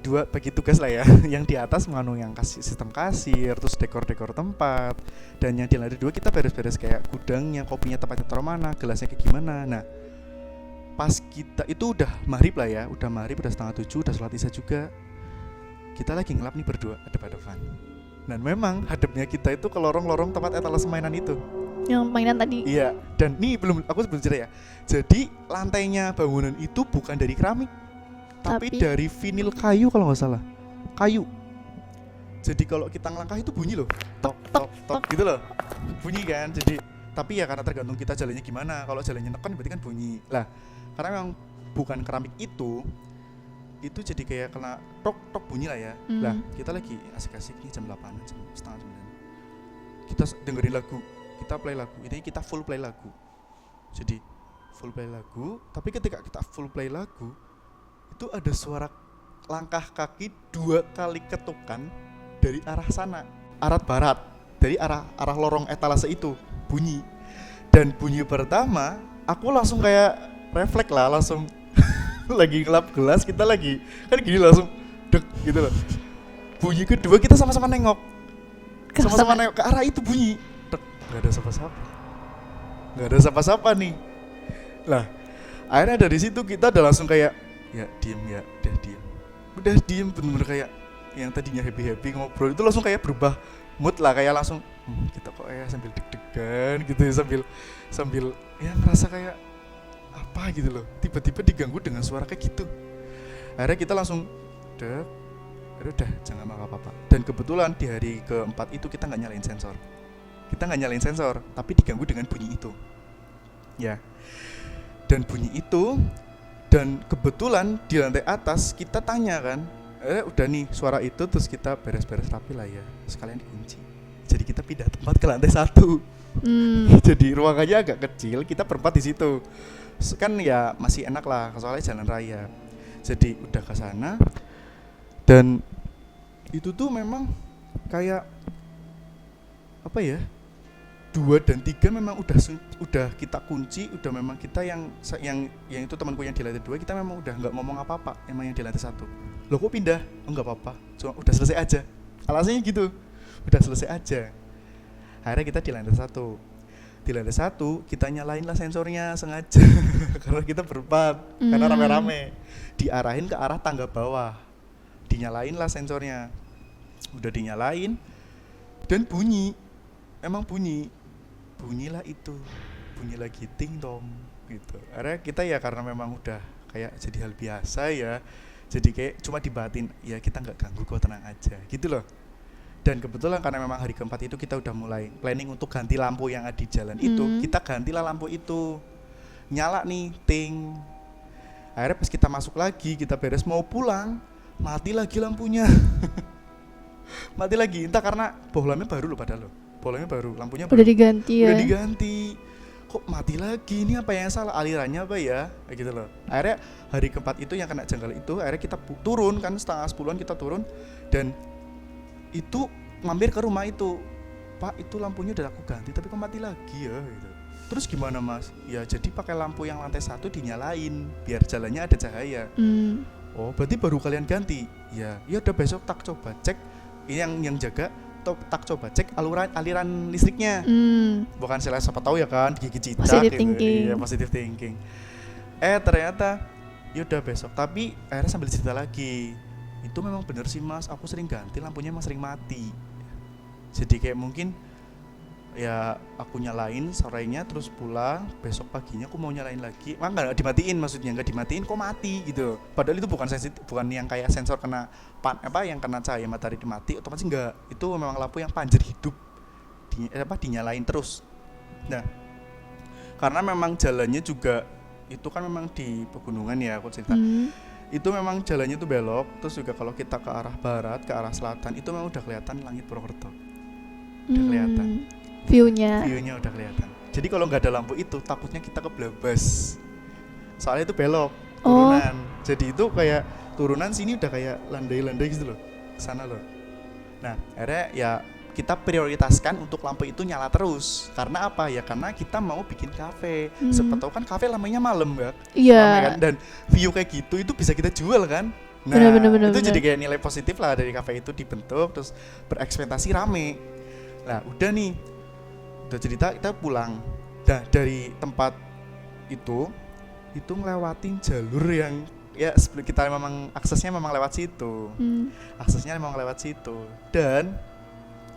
tugas lah ya. Yang di atas yang sistem kasir, terus dekor-dekor tempat. Dan yang di lantai 2 kita beres-beres kayak gudangnya, kopinya tempatnya taruh mana, gelasnya kayak gimana. Nah, pas kita itu udah maghrib lah ya, udah 6:30, udah sholat isya juga. Kita lagi ngelap nih berdua, hadap-hadapan. Dan memang hadapnya kita itu ke lorong-lorong tempat etalase mainan itu. Yang mainan tadi. Iya, dan nih aku belum cerita ya. Jadi lantainya bangunan itu bukan dari keramik, tapi dari vinil kayu kalau nggak salah, kayu. Jadi kalau kita ngelangkah itu bunyi loh, tok tok tok gitu loh, bunyi kan. Jadi tapi ya karena tergantung kita jalannya gimana. Kalau jalannya neken berarti kan bunyi lah. Karena memang bukan keramik itu jadi kayak kena tok tok bunyi lah ya. Lah kita lagi asik-asik nih jam 8, jam setengah 9. Kita dengerin lagu, kita play lagu. Ini kita full play lagu. Jadi full play lagu. Tapi ketika kita full play lagu, itu ada suara langkah kaki 2 kali ketukan dari arah sana, arah barat, dari arah lorong etalase itu bunyi. Dan bunyi pertama aku langsung kayak refleks lah, langsung lagi ngelap gelas, kita lagi kan gini langsung dek gitu loh. Bunyi kedua kita sama-sama nengok, sama-sama nengok ke arah itu bunyi, dek, nggak ada siapa-siapa, nggak ada siapa-siapa nih. Lah akhirnya dari situ kita udah langsung kayak ya diem ya, udah diem bener-bener kayak yang tadinya happy ngobrol itu langsung kayak berubah mood lah, kayak langsung kita kok kayak sambil deg-degan gitu ya, sambil ya ngerasa kayak apa gitu loh, tiba-tiba diganggu dengan suara kayak gitu. Akhirnya kita langsung dek, udah jangan marah apa-apa. Dan kebetulan di hari keempat itu kita nggak nyalain sensor, tapi diganggu dengan bunyi itu ya. Dan bunyi itu, dan kebetulan di lantai atas kita tanya kan, udah nih suara itu, terus kita beres-beres rapi lah ya, sekalian dikunci. Jadi kita pindah tempat ke lantai 1. Jadi ruangannya agak kecil, kita berempat di situ. Kan ya masih enak lah, soalnya jalan raya. Jadi udah ke sana, dan itu tuh memang kayak apa ya? 2 dan 3 memang udah kita kunci, udah memang kita yang itu temanku yang di lantai 2, kita memang udah nggak ngomong apa-apa, emang yang di lantai 1. Loh kok pindah? Oh nggak apa-apa, cuma udah selesai aja. Alasannya gitu, udah selesai aja. Akhirnya kita di lantai 1. Di lantai 1 kita nyalain lah sensornya sengaja karena kita berempat, karena rame-rame. Diarahin ke arah tangga bawah, dinyalain lah sensornya. Udah dinyalain dan emang bunyilah itu, bunyi lagi ting tong gitu. Akhirnya kita ya karena memang udah kayak jadi hal biasa ya, jadi kayak cuma dibatin ya, kita nggak ganggu kok, tenang aja gitu loh. Dan kebetulan karena memang hari keempat itu kita udah mulai planning untuk ganti lampu yang ada di jalan itu, kita gantilah lampu itu, nyala nih ting. Akhirnya pas kita masuk lagi, kita beres mau pulang, mati lagi lampunya. Mati lagi, entah karena bohlamnya baru loh, padahal loh bolanya baru, lampunya baru. Udah diganti ya. Udah diganti. Kok mati lagi? Ini apa yang salah? Alirannya apa ya? Kayak gitu loh. Akhirnya hari keempat itu yang kena janggal itu, akhirnya kita turun kan, 9:30 kita turun, dan itu mampir ke rumah itu. Pak, itu lampunya udah aku ganti tapi kok mati lagi ya gitu. Terus gimana Mas? Ya jadi pakai lampu yang lantai 1 dinyalain biar jalannya ada cahaya. Oh, berarti baru kalian ganti? Ya udah besok tak coba cek. Ini yang jaga, tak coba cek aliran listriknya. Bukan siapa tahu ya kan, gigi cicak positive gitu. thinking. Iya, positive thinking. Ternyata yaudah besok, tapi akhirnya sambil cerita lagi, itu memang bener sih Mas, aku sering ganti lampunya, emang sering mati. Jadi kayak mungkin ya aku nyalain sorenya, terus pulang, besok paginya aku mau nyalain lagi, nggak dimatiin, maksudnya nggak dimatiin kok mati gitu. Padahal itu bukan sensitif, bukan yang kayak sensor kena yang kena cahaya matahari mati otomatis, enggak. Itu memang lampu yang panjer hidup, dinyalain terus. Nah karena memang jalannya juga itu kan memang di pegunungan ya, aku cerita. Itu memang jalannya tuh belok, terus juga kalau kita ke arah barat, ke arah selatan itu memang udah kelihatan langit Purwokerto, udah kelihatan viewnya udah kelihatan. Jadi kalau nggak ada lampu itu takutnya kita keblabas, soalnya itu belok turunan. Jadi itu kayak turunan sini udah kayak landai-landai gitu loh, sana loh. Nah akhirnya ya kita prioritaskan untuk lampu itu nyala terus. Karena apa ya, karena kita mau bikin kafe. Siapa tahu kan kafe lamanya malam ya, kan? Dan view kayak gitu itu bisa kita jual kan. Nah bener. Jadi kayak nilai positif lah dari kafe itu dibentuk, terus berekspektasi rame. Nah udah nih, udah cerita, kita pulang. Nah dari tempat itu ngelewatin jalur yang ya sebelum kita memang aksesnya memang lewat situ. Aksesnya memang lewat situ. Dan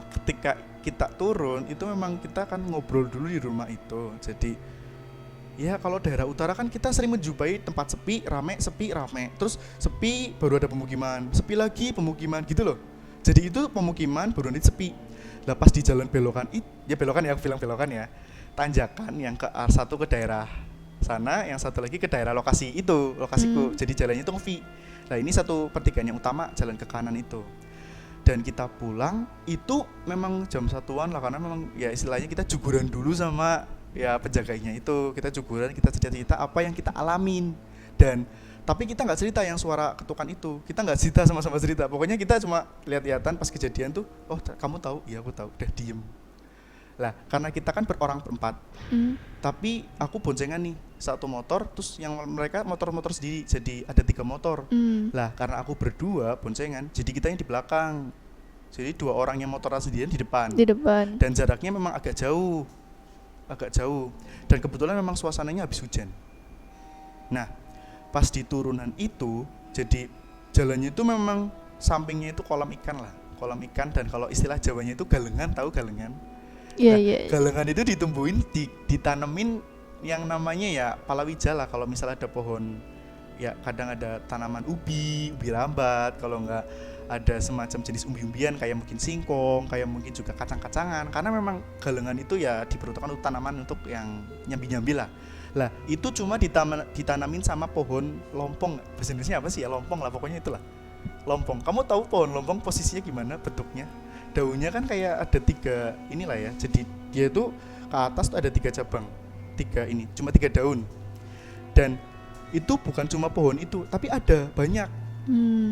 ketika kita turun itu memang kita akan ngobrol dulu di rumah itu. Jadi ya kalau daerah utara kan kita sering menjumpai tempat sepi, rame, sepi, rame. Terus sepi baru ada pemukiman, sepi lagi pemukiman gitu loh. Jadi itu pemukiman baru nanti sepi. Lah pas di jalan belokan belokan ya, aku bilang belokan ya, tanjakan yang ke satu ke daerah sana, yang satu lagi ke daerah lokasiku. Jadi jalannya itu ngevi. Nah ini satu pertigaan yang utama jalan ke kanan itu. Dan kita pulang itu memang jam 1-an lah, karena memang ya istilahnya kita juguran dulu sama ya penjaganya itu. Kita juguran, kita cerita apa yang kita alamin. Dan tapi kita nggak cerita yang suara ketukan itu, kita nggak cerita, sama-sama cerita. Pokoknya kita cuma lihat-lihatan pas kejadian tuh, oh kamu tahu? Iya aku tahu. Udah diem. Lah karena kita kan berempat, tapi aku boncengan nih satu motor, terus yang mereka motor-motor sendiri, jadi ada 3 motor. Lah karena aku berdua boncengan, jadi kita yang di belakang, jadi 2 orang yang motoran sendirian di depan. Dan jaraknya memang agak jauh, dan kebetulan memang suasananya habis hujan. Nah pas di turunan itu, jadi jalannya itu memang sampingnya itu kolam ikan, dan kalau istilah Jawanya itu galengan, tahu galengan? Iya. Galengan itu ditumbuhin, ditanemin yang namanya ya palawija lah. Kalau misalnya ada pohon, ya kadang ada tanaman ubi rambat, kalau enggak ada semacam jenis umbi-umbian kayak mungkin singkong, kayak mungkin juga kacang-kacangan. Karena memang galengan itu ya diperuntukkan untuk tanaman untuk yang nyambi-nyambi lah. Lah itu cuma ditanamin sama pohon lompong. Bahasa Indonesia apa sih ya, lompong lah pokoknya itulah. Lompong. Kamu tahu pohon lompong posisinya gimana bentuknya? Daunnya kan kayak ada 3 inilah ya. Jadi dia itu ke atas tuh ada 3 cabang. Cuma 3 daun. Dan itu bukan cuma pohon itu, tapi ada banyak.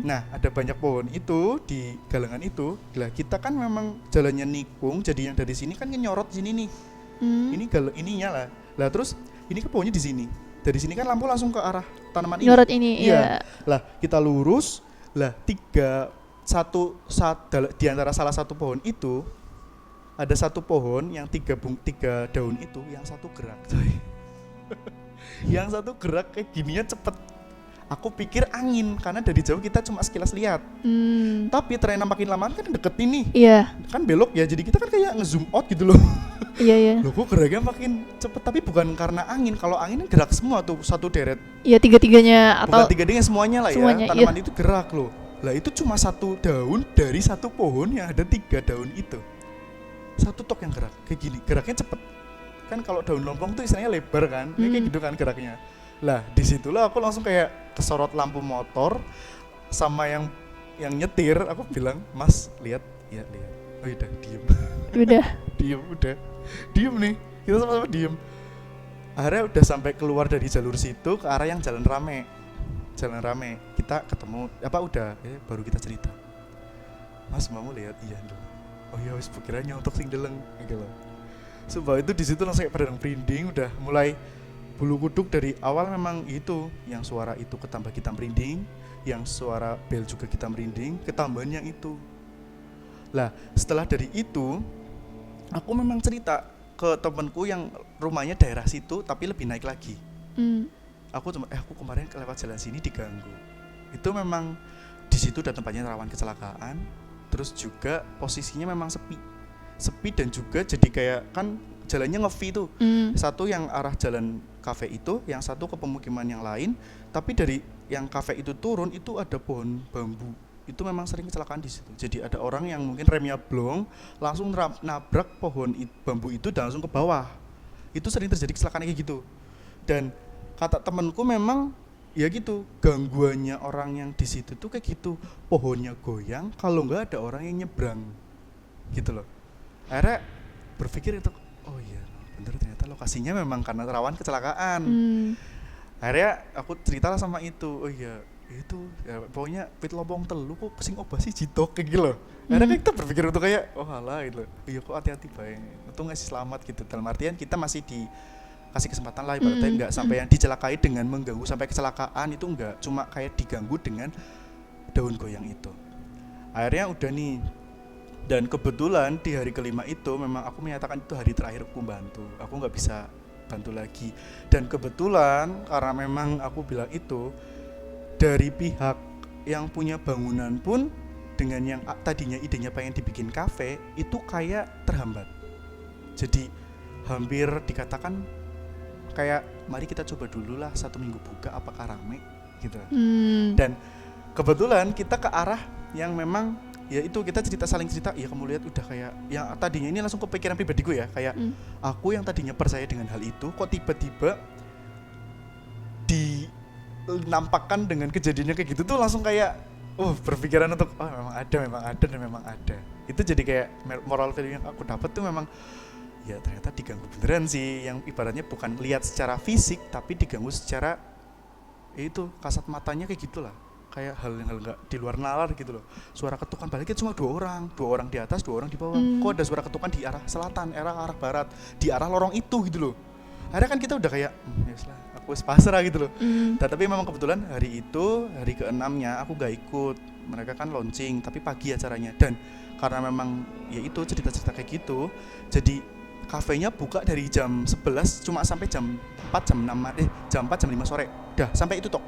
Nah, ada banyak pohon itu di galengan itu. Lah kita kan memang jalannya nikung, jadi yang dari sini kan nyorot sini nih. Ini ininya lah. Lah terus ini ke pohonnya di sini. Dari sini kan lampu langsung ke arah tanaman ini. Nyorot ini, iya. Lah kita lurus. Lah di antara salah satu pohon itu ada satu pohon yang 3 daun itu, yang satu gerak. Yang satu gerak kayak gininya cepet. Aku pikir angin karena dari jauh kita cuma sekilas lihat. Tapi ternyata makin lama kan deket ini. Iya. Kan belok ya, jadi kita kan kayak nge-zoom out gitu loh. Iya. Loh kok geraknya makin cepet, tapi bukan karena angin. Kalau angin kan gerak semua tuh satu deret. Iya, 3-3-nya atau bukan 3-3-nya semuanya lah semuanya, ya. Tanaman itu gerak loh. Lah itu cuma satu daun dari satu pohon yang ada 3 daun itu. Satu tok yang gerak kayak gini, geraknya cepet. Kan kalau daun lompong tuh istilahnya lebar kan, kayak gitu kan geraknya. Lah disitulah aku langsung kayak kesorot lampu motor sama yang nyetir. Aku bilang, Mas lihat, ya lihat. Oh udah diem. Diem nih, kita sama-sama diem. Akhirnya udah sampai keluar dari jalur situ ke arah yang jalan rame. Kita ketemu baru kita cerita. Mas mau lihat? Iya loh. Oh iya wis pikirannya untuk sing deleng gitu loh. Sebab itu di situ langsung kayak pada merinding, udah mulai bulu kuduk dari awal. Memang itu yang suara itu ketambah kita merinding, yang suara bel juga kita merinding, ketambahan yang itu. Lah setelah dari itu aku memang cerita ke temanku yang rumahnya daerah situ tapi lebih naik lagi. Aku kemarin lewat jalan sini diganggu. Itu memang di situ udah tempatnya rawan kecelakaan. Terus juga posisinya memang sepi dan juga jadi kayak kan jalannya nge-V tuh. Satu yang arah jalan kafe itu, yang satu ke pemukiman yang lain. Tapi dari yang kafe itu turun itu ada pohon bambu. Itu memang sering kecelakaan di situ. Jadi ada orang yang mungkin remnya blong, langsung nabrak pohon bambu itu dan langsung ke bawah. Itu sering terjadi kecelakaan kayak gitu. Dan kata temanku memang ya gitu, gangguannya orang yang di situ tuh kayak gitu, pohonnya goyang kalau nggak ada orang yang nyebrang gitu loh. Akhirnya berpikir itu, oh iya bener ternyata lokasinya memang karena rawan kecelakaan. Akhirnya aku ceritalah sama itu, oh iya itu ya, pokoknya pit lobong telu kok sing obah sih jitok kayak gitu loh. Akhirnya kita berpikir untuk kayak oh halah gitu loh, iya kok hati-hati baik, untung ngasih selamat gitu. Dalam artian kita masih kasih kesempatan lah, ibaratnya nggak sampai yang dicelakai dengan mengganggu sampai kecelakaan, itu enggak, cuma kayak diganggu dengan daun goyang itu. Akhirnya udah nih, dan kebetulan di hari kelima itu memang aku menyatakan itu hari terakhir aku bantu, aku nggak bisa bantu lagi. Dan kebetulan karena memang aku bilang itu, dari pihak yang punya bangunan pun dengan yang tadinya idenya pengen dibikin kafe itu kayak terhambat. Jadi hampir dikatakan kayak mari kita coba dulu lah 1 minggu buka apakah rame gitu. Dan kebetulan kita ke arah yang memang ya itu kita saling cerita, ya kamu lihat udah kayak yang tadinya ini langsung kepikiran pribadiku ya, kayak aku yang tadinya percaya dengan hal itu kok tiba-tiba dinampakkan dengan kejadiannya kayak gitu tuh langsung kayak berpikiran untuk memang ada. Itu jadi kayak moral value yang aku dapat tuh memang ya ternyata diganggu beneran sih, yang ibaratnya bukan lihat secara fisik tapi diganggu secara itu kasat matanya kayak gitulah, kayak hal nggak di luar nalar gitu loh. Suara ketukan baliknya cuma dua orang di atas, dua orang di bawah. Kok ada suara ketukan di arah selatan, arah barat, di arah lorong itu gitu loh. Akhirnya kan kita udah kayak ya lah, aku pasrah gitu loh. Tapi memang kebetulan hari itu hari ke-6-nya aku gak ikut. Mereka kan launching tapi pagi acaranya, dan karena memang ya itu cerita-cerita kayak gitu, jadi kafenya buka dari jam 11 cuma sampai jam 4 jam 5 sore. Dah sampai itu tok.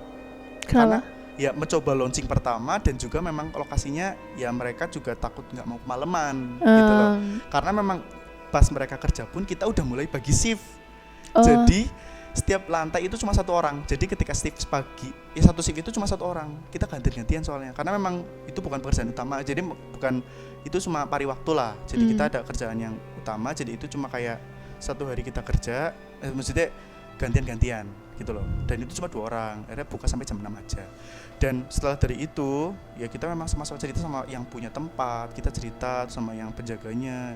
Karena ya mencoba launching pertama, dan juga memang lokasinya ya mereka juga takut nggak mau kemalaman gitu loh. Karena memang pas mereka kerja pun kita udah mulai bagi shift. Jadi setiap lantai itu cuma satu orang. Jadi ketika shift pagi, satu shift itu cuma satu orang. Kita ganti-gantian soalnya. Karena memang itu bukan pekerjaan utama. Jadi bukan, itu cuma pari waktu lah. Jadi kita ada kerjaan yang utama. Jadi itu cuma kayak satu hari kita kerja, maksudnya gantian-gantian gitu loh. Dan itu cuma 2 orang. Akhirnya buka sampai jam 6 aja. Dan setelah dari itu ya kita memang sama-sama cerita sama yang punya tempat, kita cerita sama yang penjaganya.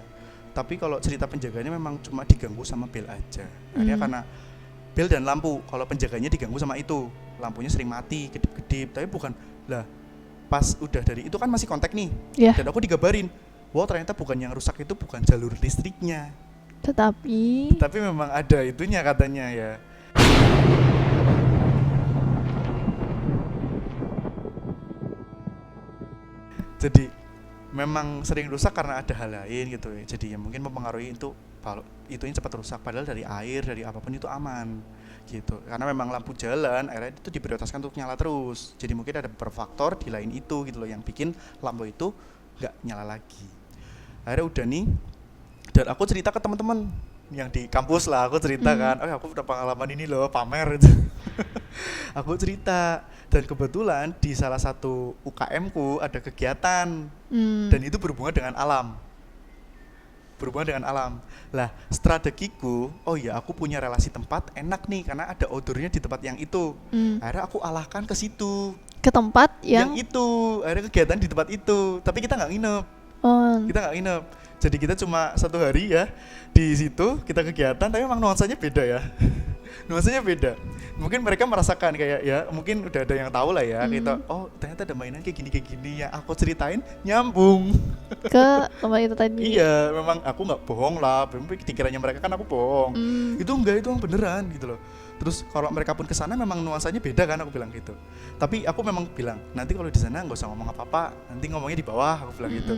Tapi kalau cerita penjaganya memang cuma diganggu sama bel aja. Akhirnya karena bel dan lampu, kalau penjaganya diganggu sama itu, lampunya sering mati, kedip-kedip. Tapi bukan lah, pas udah dari itu kan masih kontak nih. Dan aku digabarin, wow ternyata bukan yang rusak itu bukan jalur listriknya, tetapi memang ada itunya katanya ya. Jadi memang sering rusak karena ada hal lain gitu ya. Jadi ya mungkin mempengaruhi itu, kalau itunya cepat rusak, padahal dari air, dari apapun itu aman gitu. Karena memang lampu jalan akhirnya itu diprioritaskan untuk nyala terus. Jadi mungkin ada beberapa faktor di lain itu gitu loh yang bikin lampu itu nggak nyala lagi. Akhirnya udah nih, dan aku cerita ke teman-teman yang di kampus lah, aku cerita kan, oh aku udah pengalaman ini loh, pamer gitu. Aku cerita, dan kebetulan di salah satu UKM-ku ada kegiatan, dan itu berhubungan dengan alam. Lah strategiku, oh ya aku punya relasi tempat enak nih karena ada odornya di tempat yang itu. Akhirnya aku alahkan ke situ, ke tempat yang itu. Akhirnya kegiatan di tempat itu, tapi kita nggak nginep. Jadi kita cuma 1 hari ya di situ kita kegiatan, tapi memang nuansanya beda ya. Nuansanya beda. Mungkin mereka merasakan kayak ya, mungkin udah ada yang tahu lah ya, kita oh ternyata ada mainan kayak gini yang aku ceritain nyambung ke tempat itu tadi. Iya, memang aku nggak bohong lah. Dikiranya mereka kan aku bohong. Itu enggak, itu yang beneran gitu loh. Terus kalau mereka pun kesana memang nuansanya beda kan, aku bilang gitu. Tapi aku memang bilang nanti kalau di sana nggak usah ngomong apa-apa, nanti ngomongnya di bawah, aku bilang gitu.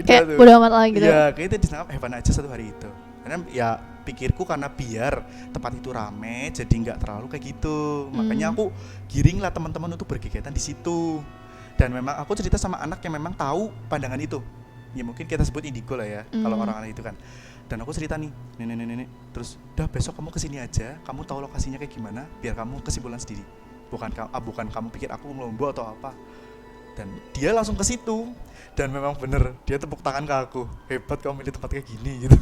Kayak bodo amat lah gitu. Iya, kayaknya di sana hebat aja 1 hari itu. Karena ya pikirku karena biar tempat itu rame, jadi nggak terlalu kayak gitu. Makanya aku giring lah teman-teman untuk berkegiatan di situ. Dan memang aku cerita sama anak yang memang tahu pandangan itu. Ya mungkin kita sebut indigo lah ya, kalau orang-orang itu kan. Dan aku cerita nih, nenek, terus udah besok kamu kesini aja, kamu tahu lokasinya kayak gimana, biar kamu kesimpulan sendiri. Bukan kamu pikir aku ngelombo atau apa. Dan dia langsung ke situ, dan memang bener dia tepuk tangan ke aku, hebat kamu milih tempat kayak gini gitu.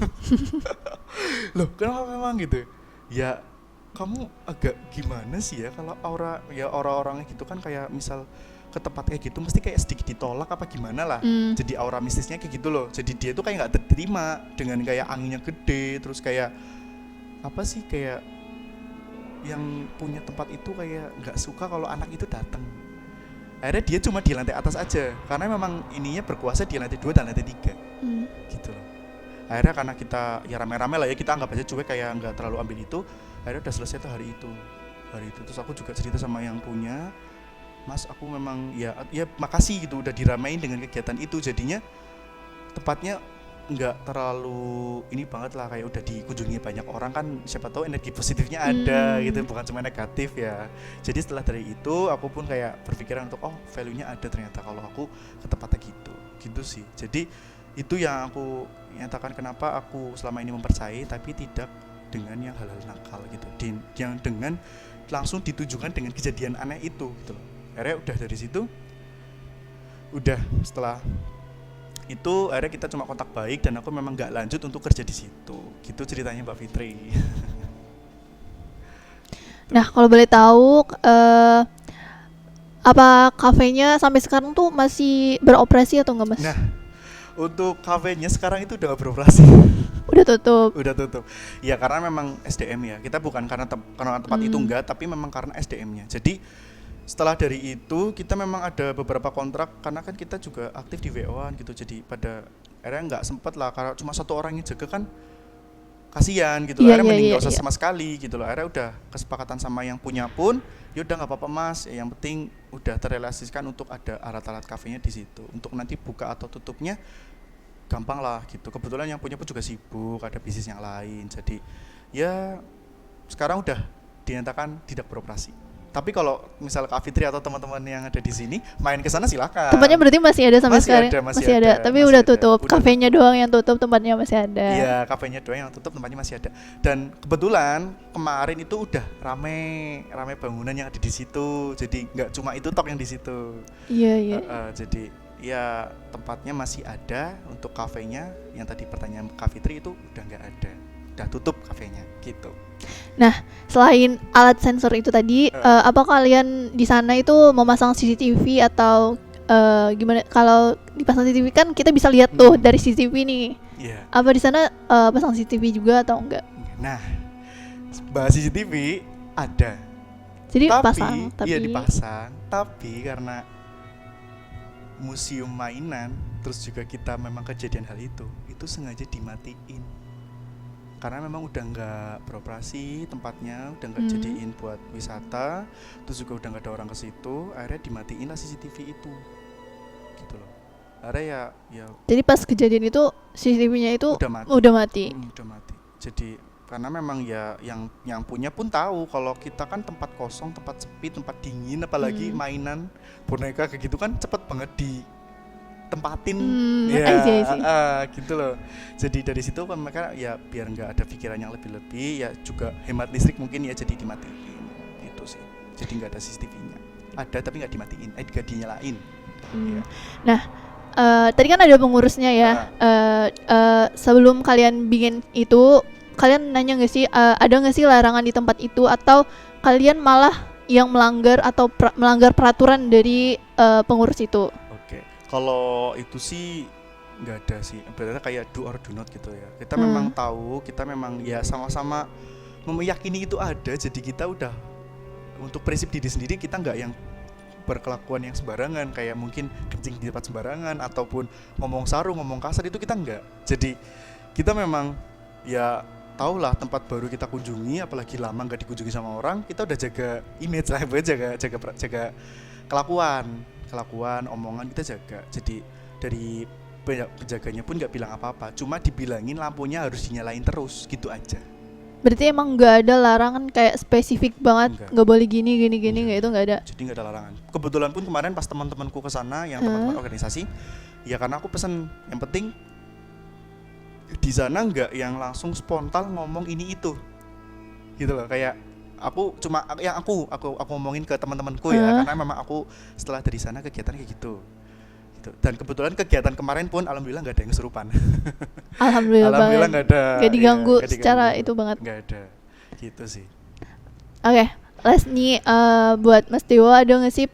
Loh kenapa memang gitu? Ya kamu agak gimana sih ya kalau orang-orangnya gitu kan, kayak misal ke tempat kayak gitu mesti kayak sedikit ditolak apa gimana lah. Jadi aura mistisnya kayak gitu loh. Jadi dia tuh kayak nggak terima dengan kayak anginnya gede, terus kayak apa sih, kayak yang punya tempat itu kayak nggak suka kalau anak itu datang. Akhirnya dia cuma di lantai atas aja, karena memang ininya berkuasa di lantai 2 dan lantai 3 gitu loh. Akhirnya karena kita ya rame-rame lah ya, kita anggap aja cuek kayak nggak terlalu ambil itu. Akhirnya udah selesai tuh hari itu. Terus aku juga cerita sama yang punya, Mas aku memang ya makasih gitu udah diramein dengan kegiatan itu, jadinya tempatnya nggak terlalu ini banget lah, kayak udah dikunjungi banyak orang kan, siapa tahu energi positifnya ada gitu, bukan cuma negatif ya. Jadi setelah dari itu aku pun kayak berpikiran untuk oh value-nya ada ternyata kalau aku ke tempatnya gitu sih. Jadi itu yang aku nyatakan kenapa aku selama ini mempercayai tapi tidak dengan yang hal-hal nakal gitu, yang dengan langsung ditujukan dengan kejadian aneh itu gitu loh. Akhirnya udah dari situ, setelah itu akhirnya kita cuma kontak baik, dan aku memang nggak lanjut untuk kerja di situ. Gitu ceritanya Mbak Fitri. Nah kalau boleh tahu, apa kafenya sampai sekarang tuh masih beroperasi atau nggak Mas? Nah untuk kafenya sekarang itu udah nggak beroperasi. Udah tutup. Ya karena memang SDM ya. Kita bukan karena tempat itu enggak, tapi memang karena SDM-nya. Jadi setelah dari itu kita memang ada beberapa kontrak karena kan kita juga aktif di WO-an gitu, jadi pada akhirnya nggak sempet lah karena cuma satu orang yang jaga kan kasihan gitu loh. Iya, Akhirnya iya, mending iya, gak usah iya. sama sekali gitu loh. Akhirnya udah kesepakatan sama yang punya pun, ya udah nggak apa-apa mas, ya yang penting udah terrealisasikan untuk ada alat-alat kafenya di situ, untuk nanti buka atau tutupnya gampang lah gitu. Kebetulan yang punya pun juga sibuk, ada bisnis yang lain, jadi ya sekarang udah dinyatakan tidak beroperasi. Tapi kalau misal Kak Fitri atau teman-teman yang ada di sini main ke sana silakan. Tempatnya berarti masih ada sampai Masih sekarang? ada, masih Masih ada, ada, tapi masih udah ada. tutup. Udah Kafenya doang yang tutup, tempatnya masih ada. Iya, kafenya doang yang tutup, tempatnya masih ada. Dan kebetulan kemarin itu udah rame bangunan yang ada di situ. Jadi nggak cuma itu tok yang di situ. Iya, iya. Jadi ya tempatnya masih ada untuk kafenya. Yang tadi pertanyaan Kak Fitri itu udah nggak ada, udah tutup kafenya gitu. Nah, selain alat sensor itu tadi, apa kalian di sana itu memasang CCTV atau gimana? Kalau dipasang CCTV kan kita bisa lihat tuh dari CCTV nih. Iya. Apa di sana pasang CCTV juga atau enggak? Nah, bahas CCTV ada. Jadi Tapi pasang, tapi iya dipasang, tapi karena museum mainan, terus juga kita memang kejadian hal itu sengaja dimatiin. Karena memang udah nggak beroperasi tempatnya, udah nggak jadiin buat wisata, terus juga udah nggak ada orang ke situ, akhirnya dimatiin lah CCTV itu, gitu loh. Akhirnya ya Jadi pas kejadian itu CCTV-nya itu udah mati. udah mati. Udah mati. Jadi karena memang ya yang punya pun tahu kalau kita kan tempat kosong, tempat sepi, tempat dingin, apalagi mainan boneka kayak gitu kan cepet banget ditempatin. I see. Gitu loh. Jadi dari situ kan mereka ya biar nggak ada pikiran yang lebih-lebih, ya juga hemat listrik mungkin ya, jadi dimatiin gitu sih. Jadi nggak ada CCTV-nya. Ada tapi nggak dimatiin, nggak dinyalain. Ya. Nah, tadi kan ada pengurusnya ya. Sebelum kalian bikin itu, kalian nanya nggak sih ada nggak sih larangan di tempat itu, atau kalian malah yang melanggar atau melanggar peraturan dari pengurus itu? Oke, kalau itu sih nggak ada sih. Berarti kayak do or do not gitu ya. Kita memang tahu, kita memang ya sama-sama meyakini itu ada. Jadi kita udah untuk prinsip diri sendiri, kita nggak yang berkelakuan yang sembarangan, kayak mungkin kencing di tempat sembarangan ataupun ngomong saru, ngomong kasar, itu kita enggak. Jadi kita memang ya tahulah tempat baru kita kunjungi, apalagi lama nggak dikunjungi sama orang, kita udah jaga image lah, jaga kelakuan, omongan kita jaga. Jadi dari penjaganya pun nggak bilang apa-apa, cuma dibilangin lampunya harus dinyalain terus, gitu aja. Berarti emang nggak ada larangan kayak spesifik banget, nggak boleh gini nggak, itu nggak ada. Jadi nggak ada larangan. Kebetulan pun kemarin pas teman-temanku kesana, yang teman-teman organisasi, ya karena aku pesen, yang penting di sana nggak yang langsung spontan ngomong ini itu, gitu loh. Kayak aku cuma yang aku ngomongin ke teman-temanku ya, karena memang aku setelah dari sana kegiatan kayak gitu. Dan kebetulan kegiatan kemarin pun alhamdulillah nggak ada yang kesurupan. Alhamdulillah nggak ada. Gak diganggu ya, secara itu banget. Nggak ada, gitu sih. Oke, last nih buat Mas Dewo, ada nggak sih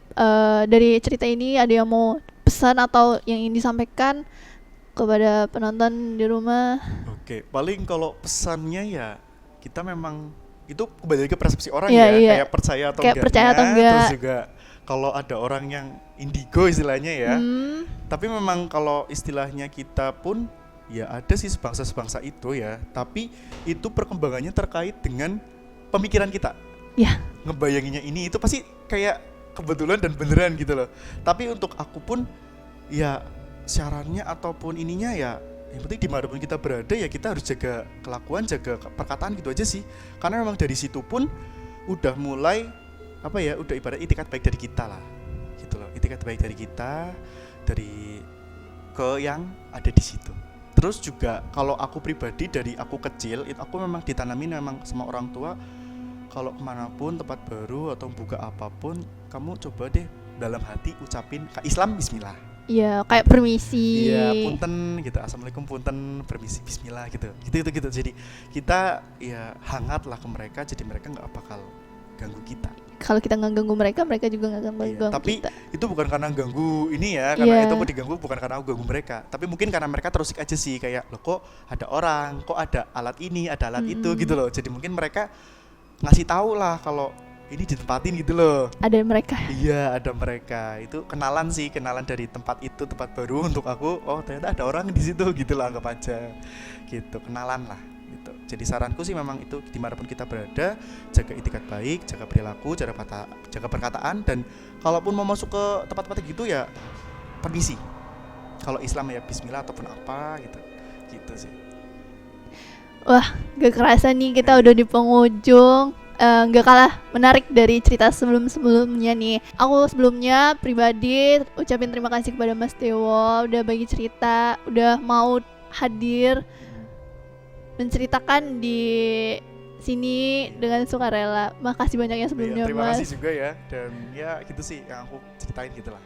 dari cerita ini ada yang mau pesan atau yang ingin disampaikan kepada penonton di rumah? Oke, paling kalau pesannya ya kita memang itu kembali ke persepsi orang kayak percaya atau enggaknya, terus juga kalau ada orang yang indigo istilahnya ya. Tapi memang kalau istilahnya kita pun ya ada sih sebangsa itu ya, tapi itu perkembangannya terkait dengan pemikiran kita. Ya. Ngebayanginnya ini itu pasti kayak kebetulan dan beneran gitu loh. Tapi untuk aku pun ya syaratnya ataupun ininya ya yang penting dimanapun kita berada ya kita harus jaga kelakuan, jaga perkataan gitu aja sih. Karena memang dari situ pun udah mulai apa ya, udah ibarat itikat baik dari kita lah gitu loh, itikat baik dari kita, dari ke yang ada di situ. Terus juga kalau aku pribadi, dari aku kecil itu aku memang ditanamin memang sama orang tua, kalau kemanapun tempat baru atau buka apapun, kamu coba deh dalam hati ucapin Islam bismillah. Iya, kayak permisi. Iya, punten gitu, assalamualaikum punten, permisi bismillah gitu. Gitu. Jadi kita ya hangatlah ke mereka, jadi mereka nggak bakal ganggu kita. Kalau kita nggak ganggu mereka, mereka juga nggak akan ganggu tapi kita. Itu bukan karena ganggu ini ya, karena itu aku diganggu bukan karena aku ganggu mereka, tapi mungkin karena mereka terusik aja sih, kayak loh kok ada orang, kok ada alat ini, ada alat itu gitu loh. Jadi mungkin mereka ngasih tahu lah kalau ini ditempatin gitu loh. Ada mereka. Iya, ada mereka. Itu kenalan dari tempat itu, tempat baru untuk aku. Oh, ternyata ada orang di situ gitu lah, anggap aja. Gitu, kenalan lah gitu. Jadi saranku sih memang itu, dimanapun kita berada, jaga itikat baik, jaga perilaku, jaga perkataan, dan kalaupun mau masuk ke tempat-tempat gitu ya permisi. Kalau Islam ya bismillah ataupun apa gitu. Gitu sih. Wah, gak kerasa nih kita udah di penghujung. Gak kalah menarik dari cerita sebelumnya nih. Aku sebelumnya pribadi ucapin terima kasih kepada Mas Dewo udah bagi cerita, udah mau hadir menceritakan di sini dengan sukarela. Makasih banyak ya sebelumnya, terima Mas. kasih juga ya, dan ya gitu sih yang aku ceritain gitulah.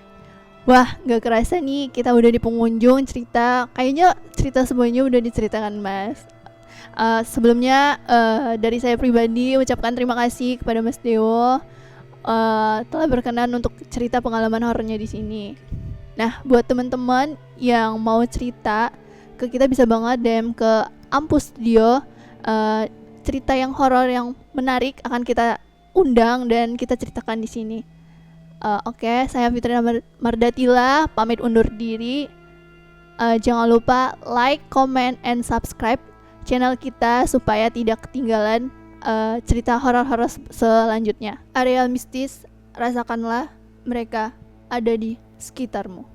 Wah, gak kerasa nih kita udah di penghujung cerita. Kayaknya cerita semuanya udah diceritakan, Mas. Sebelumnya dari saya pribadi ucapkan terima kasih kepada Mas Dewo telah berkenan untuk cerita pengalaman horornya di sini. Nah, buat teman-teman yang mau cerita ke kita bisa banget DM ke Ampus Studio. Cerita yang horor yang menarik akan kita undang dan kita ceritakan di sini. Oke, saya Fitrina Mardatila pamit undur diri. Jangan lupa like, comment, and subscribe channel kita supaya tidak ketinggalan cerita horor-horor selanjutnya. Area mistis, rasakanlah mereka ada di sekitarmu.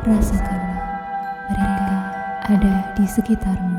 Rasakanlah mereka ada di sekitarmu.